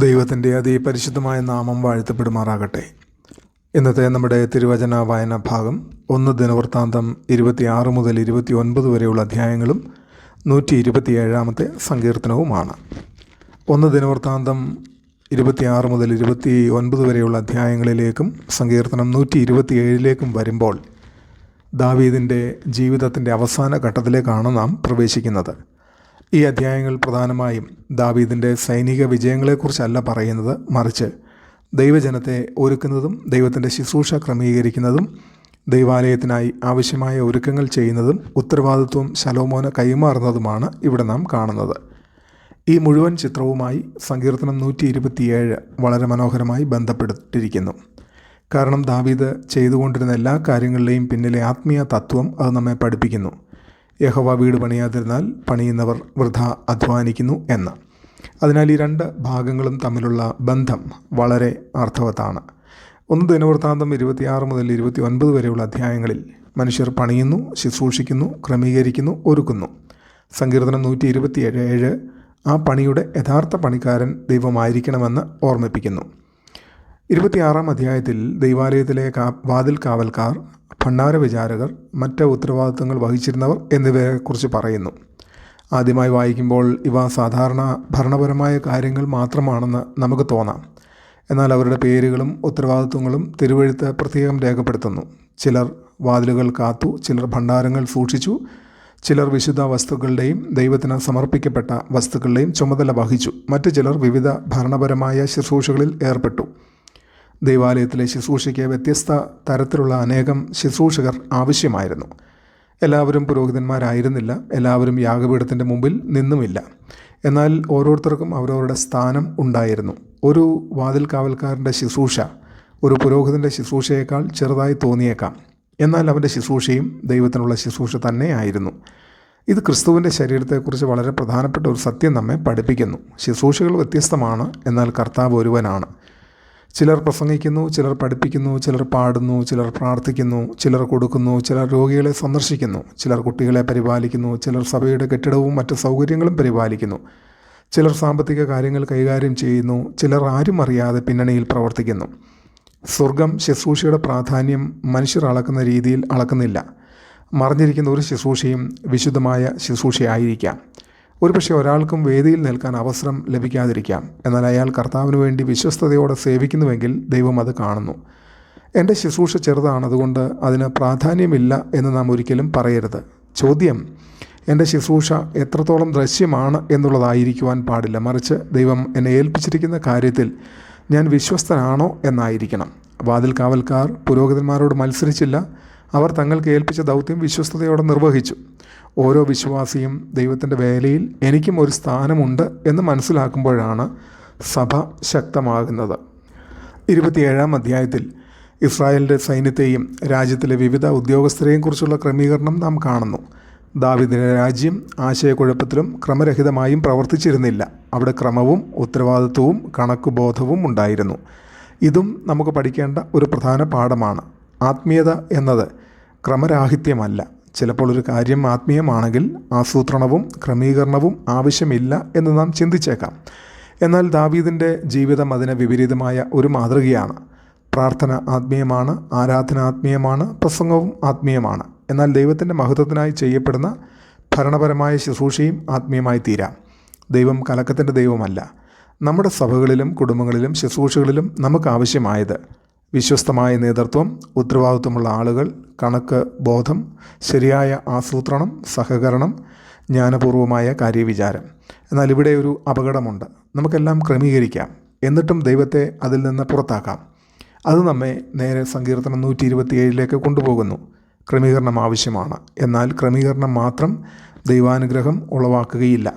ദൈവത്തിൻ്റെ അതിപരിശുദ്ധമായ നാമം വാഴ്ത്തപ്പെടുമാറാകട്ടെ. ഇന്നത്തെ നമ്മുടെ തിരുവചന വായന ഭാഗം 1 ദിനവൃത്താന്തം 26 മുതൽ 29 വരെയുള്ള അധ്യായങ്ങളും 127 സങ്കീർത്തനവുമാണ്. 1 ദിനവൃത്താന്തം 26 മുതൽ 29 വരെയുള്ള അധ്യായങ്ങളിലേക്കും സങ്കീർത്തനം 127 വരുമ്പോൾ ദാവീദിൻ്റെ ജീവിതത്തിൻ്റെ അവസാന ഘട്ടത്തിലേക്കാണ് നാം പ്രവേശിക്കുന്നത്. ഈ അധ്യായങ്ങൾ പ്രധാനമായും ദാവീദിൻ്റെ സൈനിക വിജയങ്ങളെക്കുറിച്ചല്ല പറയുന്നത്, മറിച്ച് ദൈവജനത്തെ ഒരുക്കുന്നതും ദൈവത്തിൻ്റെ ശുശ്രൂഷ ക്രമീകരിക്കുന്നതും ദൈവാലയത്തിനായി ആവശ്യമായ ഒരുക്കങ്ങൾ ചെയ്യുന്നതും ഉത്തരവാദിത്വം ശലോമോന് കൈമാറുന്നതുമാണ് ഇവിടെ നാം കാണുന്നത്. ഈ മുഴുവൻ ചിത്രവുമായി സങ്കീർത്തനം 127 വളരെ മനോഹരമായി ബന്ധപ്പെട്ടിരിക്കുന്നു. കാരണം ദാവീദ് ചെയ്തുകൊണ്ടിരുന്ന എല്ലാ കാര്യങ്ങളിലെയും പിന്നിലെ ആത്മീയ തത്വം അത് നമ്മെ പഠിപ്പിക്കുന്നു. യഹോവ വീട് പണിയാതിരുന്നാൽ പണിയുന്നവർ വൃഥ അധ്വാനിക്കുന്നു എന്ന്. അതിനാൽ ഈ രണ്ട് ഭാഗങ്ങളും തമ്മിലുള്ള ബന്ധം വളരെ അർത്ഥവത്താണ്. 1 ദിനവൃത്താന്തം 26 മുതൽ 29 വരെയുള്ള അധ്യായങ്ങളിൽ മനുഷ്യർ പണിയുന്നു, ശുശ്രൂഷിക്കുന്നു, ക്രമീകരിക്കുന്നു, ഒരുക്കുന്നു. സങ്കീർത്തനം 127 ആ പണിയുടെ യഥാർത്ഥ പണിക്കാരൻ ദൈവമായിരിക്കണമെന്ന് ഓർമ്മിപ്പിക്കുന്നു. 26 അധ്യായത്തിൽ ദൈവാലയത്തിലെ വാതിൽ കാവൽക്കാർ, ഭണ്ഡാര വിചാരകർ, മറ്റ് ഉത്തരവാദിത്തങ്ങൾ വഹിച്ചിരുന്നവർ എന്നിവയെക്കുറിച്ച് പറയുന്നു. ആദ്യമായി വായിക്കുമ്പോൾ ഇവ സാധാരണ ഭരണപരമായ കാര്യങ്ങൾ മാത്രമാണെന്ന് നമുക്ക് തോന്നാം. എന്നാൽ അവരുടെ പേരുകളും ഉത്തരവാദിത്വങ്ങളും തിരുവെഴുത്ത് പ്രത്യേകം രേഖപ്പെടുത്തുന്നു. ചിലർ വാതിലുകൾ കാത്തു, ചിലർ ഭണ്ഡാരങ്ങൾ സൂക്ഷിച്ചു, ചിലർ വിശുദ്ധ വസ്തുക്കളുടെയും ദൈവത്തിന് സമർപ്പിക്കപ്പെട്ട വസ്തുക്കളുടെയും ചുമതല വഹിച്ചു, മറ്റു ചിലർ വിവിധ ഭരണപരമായ ശുശ്രൂഷകളിൽ ഏർപ്പെട്ടു. ദൈവാലയത്തിലെ ശുശ്രൂഷയ്ക്ക് വ്യത്യസ്ത തരത്തിലുള്ള അനേകം ശുശ്രൂഷകർ ആവശ്യമായിരുന്നു. എല്ലാവരും പുരോഹിതന്മാരായിരുന്നില്ല, എല്ലാവരും യാഗപീഠത്തിൻ്റെ മുമ്പിൽ നിന്നുമില്ല. എന്നാൽ ഓരോരുത്തർക്കും അവരവരുടെ സ്ഥാനം ഉണ്ടായിരുന്നു. ഒരു വാതിൽ കാവൽക്കാരൻ്റെ ശുശ്രൂഷ ഒരു പുരോഹിതൻ്റെ ശുശ്രൂഷയേക്കാൾ ചെറുതായി തോന്നിയേക്കാം, എന്നാൽ അവൻ്റെ ശുശ്രൂഷയും ദൈവത്തിനുള്ള ശുശ്രൂഷ തന്നെ ആയിരുന്നു. ഇത് ക്രിസ്തുവിൻ്റെ ശരീരത്തെക്കുറിച്ച് വളരെ പ്രധാനപ്പെട്ട ഒരു സത്യം നമ്മെ പഠിപ്പിക്കുന്നു. ശുശ്രൂഷകൾ വ്യത്യസ്തമാണ്, എന്നാൽ കർത്താവ് ഒരുവനാണ്. ചിലർ പ്രസംഗിക്കുന്നു, ചിലർ പഠിപ്പിക്കുന്നു, ചിലർ പാടുന്നു, ചിലർ പ്രാർത്ഥിക്കുന്നു, ചിലർ കൊടുക്കുന്നു, ചിലർ രോഗികളെ സന്ദർശിക്കുന്നു, ചിലർ കുട്ടികളെ പരിപാലിക്കുന്നു, ചിലർ സഭയുടെ കെട്ടിടവും മറ്റ് സൗകര്യങ്ങളും പരിപാലിക്കുന്നു, ചിലർ സാമ്പത്തിക കാര്യങ്ങൾ കൈകാര്യം ചെയ്യുന്നു, ചിലർ ആരും അറിയാതെ പിന്നണിയിൽ പ്രവർത്തിക്കുന്നു. സ്വർഗം ശുശ്രൂഷയുടെ പ്രാധാന്യം മനുഷ്യർ അളക്കുന്ന രീതിയിൽ അളക്കുന്നില്ല. മറിഞ്ഞിരിക്കുന്ന ഒരു ശുശ്രൂഷയും വിശുദ്ധമായ ശുശ്രൂഷയായിരിക്കാം. ഒരുപക്ഷെ ഒരാൾക്കും വേദിയിൽ നിൽക്കാൻ അവസരം ലഭിക്കാതിരിക്കാം, എന്നാൽ അയാൾ കർത്താവിന് വേണ്ടി വിശ്വസ്തയോടെ സേവിക്കുന്നുവെങ്കിൽ ദൈവം അത് കാണുന്നു. എൻ്റെ ശുശ്രൂഷ ചെറുതാണ്, അതുകൊണ്ട് അതിന് പ്രാധാന്യമില്ല എന്ന് നാം ഒരിക്കലും പറയരുത്. ചോദ്യം എൻ്റെ ശുശ്രൂഷ എത്രത്തോളം ദൃശ്യമാണ് എന്നുള്ളതായിരിക്കുവാൻ പാടില്ല, മറിച്ച് ദൈവം എന്നെ ഏൽപ്പിച്ചിരിക്കുന്ന കാര്യത്തിൽ ഞാൻ വിശ്വസ്തനാണോ എന്നായിരിക്കണം. വാതിൽ കാവൽക്കാർ പുരോഹിതന്മാരോട് മത്സരിച്ചില്ല. അവർ തങ്ങൾക്ക് ഏൽപ്പിച്ച ദൗത്യം വിശ്വസ്തയോടെ നിർവഹിച്ചു. ഓരോ വിശ്വാസിയും ദൈവത്തിൻ്റെ വേലയിൽ എനിക്കും ഒരു സ്ഥാനമുണ്ട് എന്ന് മനസ്സിലാക്കുമ്പോഴാണ് സഭ ശക്തമാകുന്നത്. 27 അധ്യായത്തിൽ ഇസ്രായേലിൻ്റെ സൈന്യത്തെയും രാജ്യത്തിലെ വിവിധ ഉദ്യോഗസ്ഥരെയും കുറിച്ചുള്ള ക്രമീകരണം നാം കാണുന്നു. ദാവീദിൻ്റെ രാജ്യം ആശയക്കുഴപ്പത്തിലും ക്രമരഹിതമായും പ്രവർത്തിച്ചിരുന്നില്ല. അവിടെ ക്രമവും ഉത്തരവാദിത്വവും കണക്കുബോധവും ഉണ്ടായിരുന്നു. ഇതും നമുക്ക് പഠിക്കേണ്ട ഒരു പ്രധാന പാഠമാണ്. ആത്മീയത എന്നത് ക്രമരാഹിത്യമല്ല. ചിലപ്പോൾ ഒരു കാര്യം ആത്മീയമാണെങ്കിൽ ആസൂത്രണവും ക്രമീകരണവും ആവശ്യമില്ല എന്ന് നാം ചിന്തിച്ചേക്കാം. എന്നാൽ ദാവീദിൻ്റെ ജീവിതം അതിന് വിപരീതമായ ഒരു മാതൃകയാണ്. പ്രാർത്ഥന ആത്മീയമാണ്, ആരാധന ആത്മീയമാണ്, പ്രസംഗവും ആത്മീയമാണ്. എന്നാൽ ദൈവത്തിൻ്റെ മഹത്വത്തിനായി ചെയ്യപ്പെടുന്ന ഭരണപരമായ ശുശ്രൂഷയും ആത്മീയമായി തീരാം. ദൈവം കലക്കത്തിൻ്റെ ദൈവമല്ല. നമ്മുടെ സഭകളിലും കുടുംബങ്ങളിലും ശുശ്രൂഷകളിലും നമുക്ക് ആവശ്യമായത് വിശ്വസ്തമായ നേതൃത്വം, ഉത്തരവാദിത്വമുള്ള ആളുകൾ, കണക്ക് ബോധം, ശരിയായ ആസൂത്രണം, സഹകരണം, ജ്ഞാനപൂർവമായ കാര്യവിചാരം. എന്നാൽ ഇവിടെ ഒരു അപകടമുണ്ട്. നമുക്കെല്ലാം ക്രമീകരിക്കാം, എന്നിട്ടും ദൈവത്തെ അതിൽ നിന്ന് പുറത്താക്കാം. അത് നമ്മെ നേരെ സങ്കീർത്തനം 127 കൊണ്ടുപോകുന്നു. ക്രമീകരണം ആവശ്യമാണ്, എന്നാൽ ക്രമീകരണം മാത്രം ദൈവാനുഗ്രഹം ഉളവാക്കുകയില്ല.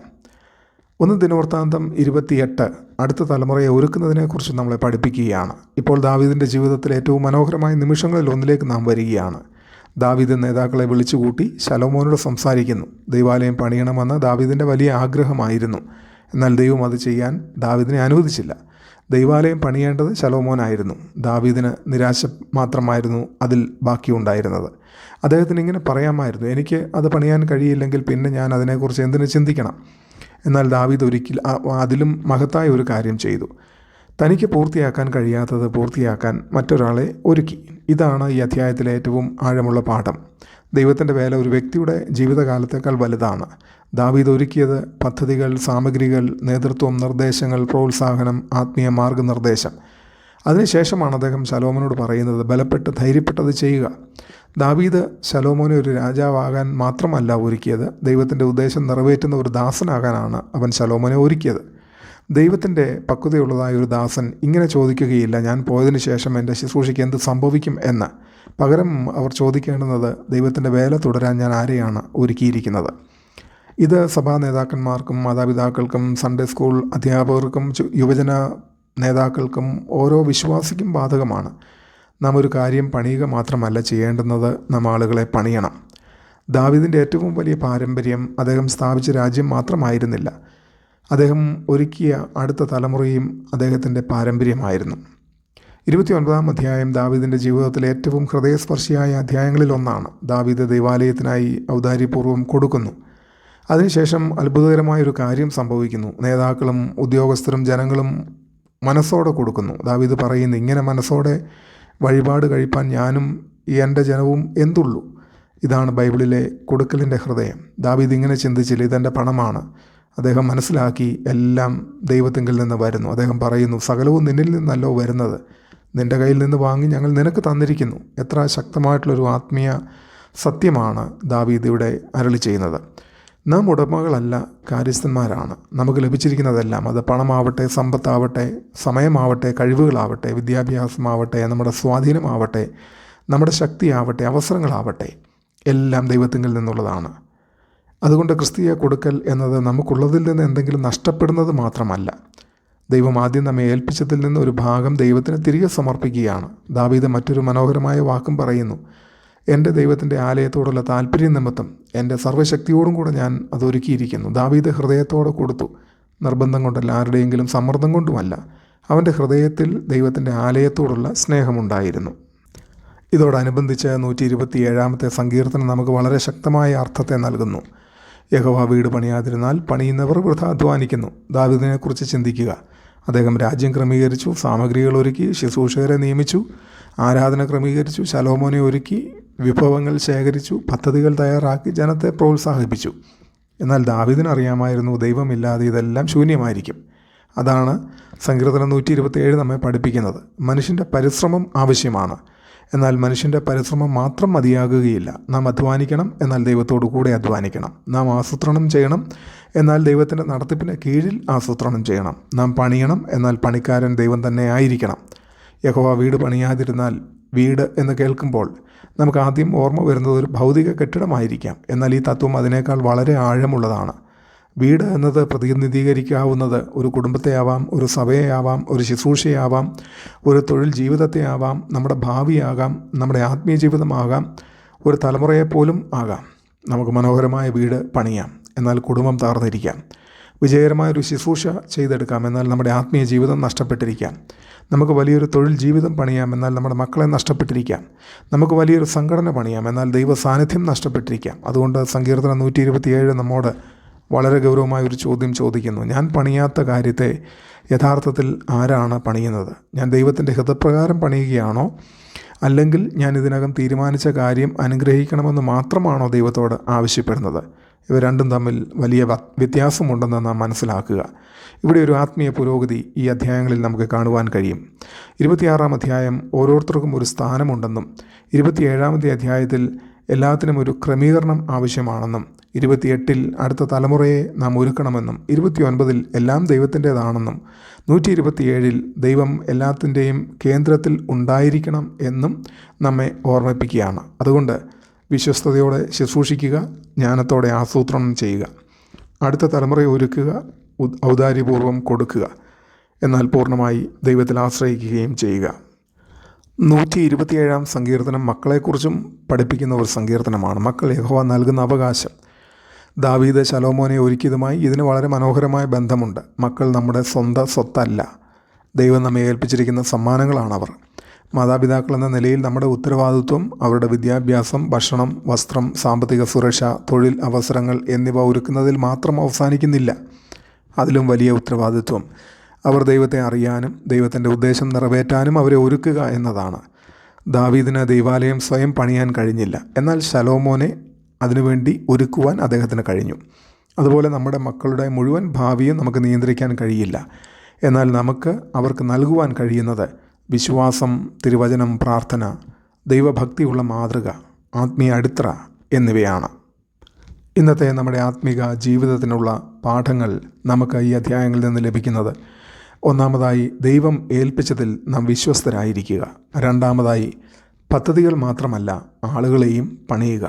1 ദിനവൃത്താന്തം 28 അടുത്ത തലമുറയെ ഒരുക്കുന്നതിനെക്കുറിച്ച് നമ്മളെ പഠിപ്പിക്കുകയാണ്. ഇപ്പോൾ ദാവീദിൻ്റെ ജീവിതത്തിലെ ഏറ്റവും മനോഹരമായ നിമിഷങ്ങളിൽ ഒന്നിലേക്ക് നാം വരികയാണ്. ദാവീദ് നേതാക്കളെ വിളിച്ചുകൂട്ടി ശലോമോനോട് സംസാരിക്കുന്നു. ദൈവാലയം പണിയണമെന്ന് ദാവീദിൻ്റെ വലിയ ആഗ്രഹമായിരുന്നു. എന്നാൽ ദൈവം അത് ചെയ്യാൻ ദാവീദിനെ അനുവദിച്ചില്ല. ദൈവാലയം പണിയേണ്ടത് ശലോമോനായിരുന്നു. ദാവീദിന് നിരാശ മാത്രമായിരുന്നു അതിൽ ബാക്കിയുണ്ടായിരുന്നത്. അദ്ദേഹത്തിന് ഇങ്ങനെ പറയാമായിരുന്നു, എനിക്ക് അത് പണിയാൻ കഴിയില്ലെങ്കിൽ പിന്നെ ഞാൻ അതിനെക്കുറിച്ച് എന്തിനു ചിന്തിക്കണം. എന്നാൽ ദാവീദ് അതിലും മഹത്തായ ഒരു കാര്യം ചെയ്തു. തനിക്ക് പൂർത്തിയാക്കാൻ കഴിയാത്തത് പൂർത്തിയാക്കാൻ മറ്റൊരാളെ ഒരുക്കി. ഇതാണ് ഈ അധ്യായത്തിലെ ഏറ്റവും ആഴമുള്ള പാഠം. ദൈവത്തിൻ്റെ വേല ഒരു വ്യക്തിയുടെ ജീവിതകാലത്തേക്കാൾ വലുതാണ്. ദാവീദ് ഒരുക്കിയത് പദ്ധതികൾ, സാമഗ്രികൾ, നേതൃത്വം, നിർദ്ദേശങ്ങൾ, പ്രോത്സാഹനം, ആത്മീയ മാർഗനിർദ്ദേശം. അതിനുശേഷമാണ് അദ്ദേഹം ശലോമോനോട് പറയുന്നത്, ബലപ്പെട്ട് ധൈര്യപ്പെട്ടത് ചെയ്യുക. ദാവീദ് ശലോമോനെ ഒരു രാജാവാകാൻ മാത്രമല്ല ഒരുക്കിയത്, ദൈവത്തിൻ്റെ ഉദ്ദേശം നിറവേറ്റുന്ന ഒരു ദാസനാകാനാണ് അവൻ ശലോമോനെ ഒരുക്കിയത്. ദൈവത്തിൻ്റെ പക്വതയുള്ളതായ ഒരു ദാസൻ ഇങ്ങനെ ചോദിക്കുകയില്ല, ഞാൻ പോയതിനു ശേഷം എൻ്റെ ശുശ്രൂഷയ്ക്ക് എന്ത് സംഭവിക്കും എന്ന്. പകരം അവർ ചോദിക്കേണ്ടുന്നത്, ദൈവത്തിൻ്റെ വേല തുടരാൻ ഞാൻ ആരെയാണ് ഒരുക്കിയിരിക്കുന്നത്. ഇത് സഭാ നേതാക്കന്മാർക്കും മാതാപിതാക്കൾക്കും സൺഡേ സ്കൂൾ അധ്യാപകർക്കും യുവജന നേതാക്കൾക്കും ഓരോ വിശ്വാസിക്കും ബാധകമാണ്. നാം ഒരു കാര്യം പണിയുക മാത്രമല്ല ചെയ്യേണ്ടുന്നത്, നാം ആളുകളെ പണിയണം. ദാവീദിൻ്റെ ഏറ്റവും വലിയ പാരമ്പര്യം അദ്ദേഹം സ്ഥാപിച്ച രാജ്യം മാത്രമായിരുന്നില്ല, അദ്ദേഹം ഒരുക്കിയ അടുത്ത തലമുറയും അദ്ദേഹത്തിൻ്റെ പാരമ്പര്യമായിരുന്നു. 29-ാം അധ്യായം ദാവീദിൻ്റെ ജീവിതത്തിലെ ഏറ്റവും ഹൃദയസ്പർശിയായ അധ്യായങ്ങളിലൊന്നാണ്. ദാവീദ് ദൈവാലയത്തിനായി ഔദാര്യപൂർവ്വം കൊടുക്കുന്നു. അതിനുശേഷം അത്ഭുതകരമായൊരു കാര്യം സംഭവിക്കുന്നു. നേതാക്കളും ഉദ്യോഗസ്ഥരും ജനങ്ങളും മനസ്സോടെ കൊടുക്കുന്നു. ദാവീദ് പറയുന്നു, ഇങ്ങനെ മനസ്സോടെ വഴിപാട് കഴിപ്പാൻ ഞാനും എൻ്റെ ജനവും എന്തുള്ളൂ. ഇതാണ് ബൈബിളിലെ കൊടുക്കലിൻ്റെ ഹൃദയം. ദാവീദ് ഇങ്ങനെ ചിന്തിച്ചില്ല, ഇതെൻ്റെ പണമാണ്. അദ്ദേഹം മനസ്സിലാക്കി എല്ലാം ദൈവത്തിങ്കിൽ നിന്ന് വരുന്നു. അദ്ദേഹം പറയുന്നു, സകലവും നിന്നിൽ നിന്നല്ലോ വരുന്നത്, നിൻ്റെ കയ്യിൽ നിന്ന് വാങ്ങി ഞങ്ങൾ നിനക്ക് തന്നിരിക്കുന്നു. എത്ര ശക്തമായിട്ടുള്ളൊരു ആത്മീയ സത്യമാണ് ദാവീദ് ഇവിടെ അരുളി ചെയ്യുന്നത്. നാം ഉടമകളല്ല, കാര്യസ്ഥന്മാരാണ്. നമുക്ക് ലഭിച്ചിരിക്കുന്നതെല്ലാം, അത് പണമാവട്ടെ, സമ്പത്താവട്ടെ, സമയമാവട്ടെ, കഴിവുകളാവട്ടെ, വിദ്യാഭ്യാസമാവട്ടെ, നമ്മുടെ സ്വാധീനമാവട്ടെ, നമ്മുടെ ശക്തിയാവട്ടെ, അവസരങ്ങളാവട്ടെ, എല്ലാം ദൈവത്തിങ്കിൽ നിന്നുള്ളതാണ്. അതുകൊണ്ട് ക്രിസ്തീയ കൊടുക്കൽ എന്നത് നമുക്കുള്ളതിൽ നിന്ന് എന്തെങ്കിലും നഷ്ടപ്പെടുന്നത് മാത്രമല്ല, ദൈവം ആദ്യം നമ്മെ ഏൽപ്പിച്ചതിൽ നിന്ന് ഒരു ഭാഗം ദൈവത്തിന് തിരികെ സമർപ്പിക്കുകയാണ്. ദാവീദ് മറ്റൊരു മനോഹരമായ വാക്കും പറയുന്നു, എൻ്റെ ദൈവത്തിൻ്റെ ആലയത്തോടുള്ള താല്പര്യം നിമിത്തം എൻ്റെ സർവ്വശക്തിയോടും കൂടെ ഞാൻ അതൊരുക്കിയിരിക്കുന്നു. ദാവീദ് ഹൃദയത്തോടെ കൊടുത്തു, നിർബന്ധം കൊണ്ടല്ല, ആരുടെയെങ്കിലും സമ്മർദ്ദം കൊണ്ടുമല്ല. അവൻ്റെ ഹൃദയത്തിൽ ദൈവത്തിൻ്റെ ആലയത്തോടുള്ള സ്നേഹമുണ്ടായിരുന്നു. ഇതോടനുബന്ധിച്ച് 127-ാമത്തെ സങ്കീർത്തനം നമുക്ക് വളരെ ശക്തമായ അർത്ഥത്തെ നൽകുന്നു. യഹോവ വീട് പണിയാതിരുന്നാൽ പണിയുന്നവർ വൃഥ അധ്വാനിക്കുന്നു. ദാവീദിനെക്കുറിച്ച് ചിന്തിക്കുക. അദ്ദേഹം രാജ്യം ക്രമീകരിച്ചു, സാമഗ്രികൾ ഒരുക്കി, ശുശ്രൂഷകരെ നിയമിച്ചു, ആരാധന ക്രമീകരിച്ചു, ശലോമോനെ ഒരുക്കി, വിഭവങ്ങൾ ശേഖരിച്ചു, പദ്ധതികൾ തയ്യാറാക്കി, ജനത്തെ പ്രോത്സാഹിപ്പിച്ചു. എന്നാൽ ദാവീദിനറിയാമായിരുന്നു, ദൈവമില്ലാതെ ഇതെല്ലാം ശൂന്യമായിരിക്കും. അതാണ് സങ്കീർത്തനം 127 നമ്മെ പഠിപ്പിക്കുന്നത്. മനുഷ്യൻ്റെ പരിശ്രമം ആവശ്യമാണ്, എന്നാൽ മനുഷ്യൻ്റെ പരിശ്രമം മാത്രം മതിയാകുകയില്ല. നാം അധ്വാനിക്കണം, എന്നാൽ ദൈവത്തോടു കൂടെ അധ്വാനിക്കണം. നാം ആസൂത്രണം ചെയ്യണം, എന്നാൽ ദൈവത്തിൻ്റെ നടത്തിപ്പിന് കീഴിൽ ആസൂത്രണം ചെയ്യണം. നാം പണിയണം, എന്നാൽ പണിക്കാരൻ ദൈവം തന്നെ ആയിരിക്കണം. യഹോവ വീട് പണിയാതിരുന്നാൽ, വീട് എന്ന് കേൾക്കുമ്പോൾ നമുക്ക് ആദ്യം ഓർമ്മ വരുന്നത് ഒരു ഭൗതിക കെട്ടിടമായിരിക്കാം. എന്നാൽ ഈ തത്വം അതിനേക്കാൾ വളരെ ആഴമുള്ളതാണ്. വീട് എന്നത് പ്രതിനിധീകരിക്കാവുന്നത് ഒരു കുടുംബത്തെയാവാം, ഒരു സഭയെയാവാം, ഒരു ശുശ്രൂഷയാവാം, ഒരു തൊഴിൽ ജീവിതത്തെയാവാം, നമ്മുടെ ഭാവിയാകാം, നമ്മുടെ ആത്മീയ ജീവിതമാകാം, ഒരു തലമുറയെപ്പോലും ആകാം. നമുക്ക് മനോഹരമായ വീട് പണിയാം, എന്നാൽ കുടുംബം തകർന്നിരിക്കാം. വിജയകരമായൊരു ശുശ്രൂഷ ചെയ്തെടുക്കാം, എന്നാൽ നമ്മുടെ ആത്മീയ ജീവിതം നഷ്ടപ്പെട്ടിരിക്കാം. നമുക്ക് വലിയൊരു തൊഴിൽ ജീവിതം പണിയാം, എന്നാൽ നമ്മുടെ മക്കളെ നഷ്ടപ്പെട്ടിരിക്കാം. നമുക്ക് വലിയൊരു സംഘടന പണിയാം, എന്നാൽ ദൈവ സാന്നിധ്യം നഷ്ടപ്പെട്ടിരിക്കാം. അതുകൊണ്ട് സങ്കീർത്തനം 127 നമ്മോട് വളരെ ഗൗരവമായ ഒരു ചോദ്യം ചോദിക്കുന്നു. ഞാൻ പണിയാത്ത കാര്യത്തെ യഥാർത്ഥത്തിൽ ആരാണ് പണിയുന്നത്? ഞാൻ ദൈവത്തിൻ്റെ ഹിതപ്രകാരം പണിയുകയാണോ, അല്ലെങ്കിൽ ഞാൻ ഇതിനകം തീരുമാനിച്ച കാര്യം അനുഗ്രഹിക്കണമെന്ന് മാത്രമാണോ ദൈവത്തോട് ആവശ്യപ്പെടുന്നത്? ഇവ രണ്ടും തമ്മിൽ വലിയ വ്യത്യാസമുണ്ടെന്ന് നാം മനസ്സിലാക്കുക. ഇവിടെ ഒരു ആത്മീയ പുരോഗതി ഈ അധ്യായങ്ങളിൽ നമുക്ക് കാണുവാൻ കഴിയും. 26-ാം അധ്യായം ഓരോരുത്തർക്കും ഒരു സ്ഥാനമുണ്ടെന്നും 27-ാമത്തെ അധ്യായത്തിൽ എല്ലാത്തിനും ഒരു ക്രമീകരണം ആവശ്യമാണെന്നും 28-ൽ അടുത്ത തലമുറയെ നാം ഒരുക്കണമെന്നും 29-ൽ എല്ലാം ദൈവത്തിൻ്റേതാണെന്നും 127-ൽ ദൈവം എല്ലാത്തിൻ്റെയും കേന്ദ്രത്തിൽ ഉണ്ടായിരിക്കണം എന്നും നമ്മെ ഓർമ്മിപ്പിക്കുകയാണ്. അതുകൊണ്ട് വിശ്വസ്തയോടെ ശുശ്രൂഷിക്കുക, ജ്ഞാനത്തോടെ ആസൂത്രണം ചെയ്യുക, അടുത്ത തലമുറയെ ഒരുക്കുക, ഔദാര്യപൂർവ്വം കൊടുക്കുക, എന്നാൽ പൂർണ്ണമായി ദൈവത്തിൽ ആശ്രയിക്കുകയും ചെയ്യുക. 127-ാം സങ്കീർത്തനം മക്കളെക്കുറിച്ചും പഠിപ്പിക്കുന്ന ഒരു സങ്കീർത്തനമാണ്. മക്കൾ യഹോവ നൽകുന്ന അവകാശം. ദാവീദ് ശലോമോനെ ഒരുക്കിയതുമായി ഇതിന് വളരെ മനോഹരമായ ബന്ധമുണ്ട്. മക്കൾ നമ്മുടെ സ്വന്തം സ്വത്തല്ല, ദൈവം നമ്മെ ഏൽപ്പിച്ചിരിക്കുന്ന സമ്മാനങ്ങളാണവർ. മാതാപിതാക്കൾ എന്ന നിലയിൽ നമ്മുടെ ഉത്തരവാദിത്വം അവരുടെ വിദ്യാഭ്യാസം, ഭക്ഷണം, വസ്ത്രം, സാമ്പത്തിക സുരക്ഷ, തൊഴിൽ അവസരങ്ങൾ എന്നിവ ഒരുക്കുന്നതിൽ മാത്രം അവസാനിക്കുന്നില്ല. അതിലും വലിയ ഉത്തരവാദിത്വം അവർ ദൈവത്തെ അറിയാനും ദൈവത്തിൻ്റെ ഉദ്ദേശം നിറവേറ്റാനും അവരെ ഒരുക്കുക എന്നതാണ്. ദാവീദിന് ദൈവാലയം സ്വയം പണിയാൻ കഴിഞ്ഞില്ല, എന്നാൽ ശലോമോനെ അതിനുവേണ്ടി ഒരുക്കുവാൻ അദ്ദേഹത്തിന് കഴിഞ്ഞു. അതുപോലെ നമ്മുടെ മക്കളുടെ മുഴുവൻ ഭാവിയും നമുക്ക് നിയന്ത്രിക്കാൻ കഴിയില്ല, എന്നാൽ നമുക്ക് അവർക്ക് നൽകുവാൻ കഴിയുന്നത് വിശ്വാസം, തിരുവചനം, പ്രാർത്ഥന, ദൈവഭക്തിയുള്ള മാതൃക, ആത്മീയ അടിത്തറ എന്നിവയാണ്. ഇന്നത്തെ നമ്മുടെ ആത്മീക ജീവിതത്തിനുള്ള പാഠങ്ങൾ നമുക്ക് ഈ അധ്യായങ്ങളിൽ നിന്ന് ലഭിക്കുന്നത്: ഒന്നാമതായി, ദൈവം ഏൽപ്പിച്ചതിൽ നാം വിശ്വസ്തരായിരിക്കുക. രണ്ടാമതായി, പദ്ധതികൾ മാത്രമല്ല ആളുകളെയും പണിയുക.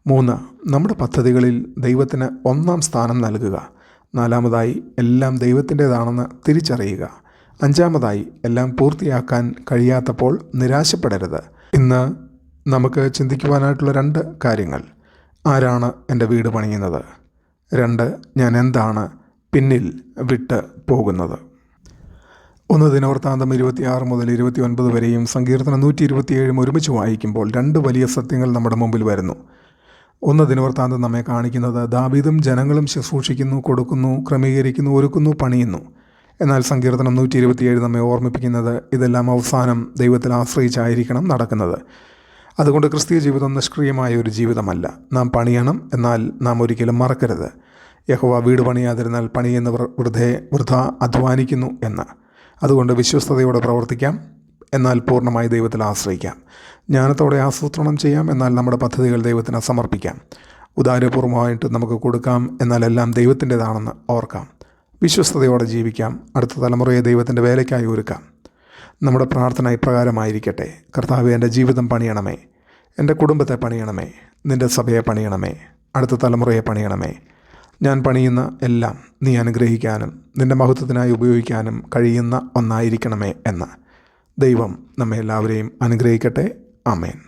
3, നമ്മുടെ പദ്ധതികളിൽ ദൈവത്തിന് ഒന്നാം സ്ഥാനം നൽകുക. 4, എല്ലാം ദൈവത്തിൻ്റേതാണെന്ന് തിരിച്ചറിയുക. 5, എല്ലാം പൂർത്തിയാക്കാൻ കഴിയാത്തപ്പോൾ നിരാശപ്പെടരുത്. ഇന്ന് നമുക്ക് ചിന്തിക്കുവാനായിട്ടുള്ള 2 കാര്യങ്ങൾ: ആരാണ് എൻ്റെ വീട് പണിയുന്നത്? 2, ഞാൻ എന്താണ് പിന്നിൽ വിട്ട് പോകുന്നത്? 1 ദിനവൃത്താന്തം 26 മുതൽ 29 വരെയും സങ്കീർത്തനം 127 ഒരുമിച്ച് വായിക്കുമ്പോൾ 2 വലിയ സത്യങ്ങൾ നമ്മുടെ മുമ്പിൽ വരുന്നു. 1 ദിനവൃത്താന്തം നമ്മെ കാണിക്കുന്നത് ദാവീദും ജനങ്ങളും ശുശ്രൂഷിക്കുന്നു, കൊടുക്കുന്നു, ക്രമീകരിക്കുന്നു, ഒരുക്കുന്നു, പണിയുന്നു. എന്നാൽ സങ്കീർത്തനം 127 നമ്മെ ഓർമ്മിപ്പിക്കുന്നത് ഇതെല്ലാം അവസാനം ദൈവത്തിൽ ആശ്രയിച്ചായിരിക്കണം നടക്കുന്നത്. അതുകൊണ്ട് ക്രിസ്തീയ ജീവിതം നിഷ്ക്രിയമായ ഒരു ജീവിതമല്ല. നാം പണിയണം, എന്നാൽ നാം ഒരിക്കലും മറക്കരുത്, യഹോവ വീട് പണിയാതിരുന്നാൽ പണിയുന്നവർ വൃഥാ അധ്വാനിക്കുന്നു എന്ന്. അതുകൊണ്ട് വിശ്വസ്തയോടെ പ്രവർത്തിക്കാം, എന്നാൽ പൂർണ്ണമായി ദൈവത്തിൽ ആശ്രയിക്കാം. ജ്ഞാനത്തോടെ ആസൂത്രണം ചെയ്യാം, എന്നാൽ നമ്മുടെ പദ്ധതികൾ ദൈവത്തിന് സമർപ്പിക്കാം. ഉദാരപൂർവമായിട്ട് നമുക്ക് കൊടുക്കാം, എന്നാൽ എല്ലാം ദൈവത്തിൻ്റെതാണെന്ന് ഓർക്കാം. വിശ്വസ്തയോടെ ജീവിക്കാം, അടുത്ത തലമുറയെ ദൈവത്തിൻ്റെ വേലയ്ക്കായി ഒരുക്കാം. നമ്മുടെ പ്രാർത്ഥന ഇപ്രകാരമായിരിക്കട്ടെ: കർത്താവേ, എൻ്റെ ജീവിതം പണിയണമേ, എൻ്റെ കുടുംബത്തെ പണിയണമേ, നിൻ്റെ സഭയെ പണിയണമേ, അടുത്ത തലമുറയെ പണിയണമേ. ഞാൻ പണിയുന്ന എല്ലാം നീ അനുഗ്രഹിക്കാനും നിൻ്റെ മഹത്വത്തിനായി ഉപയോഗിക്കാനും കഴിയുന്ന ഒന്നായിരിക്കണമേ എന്ന്. ദൈവം നമ്മെ എല്ലാവരെയും അനുഗ്രഹിക്കട്ടെ. ആമേൻ.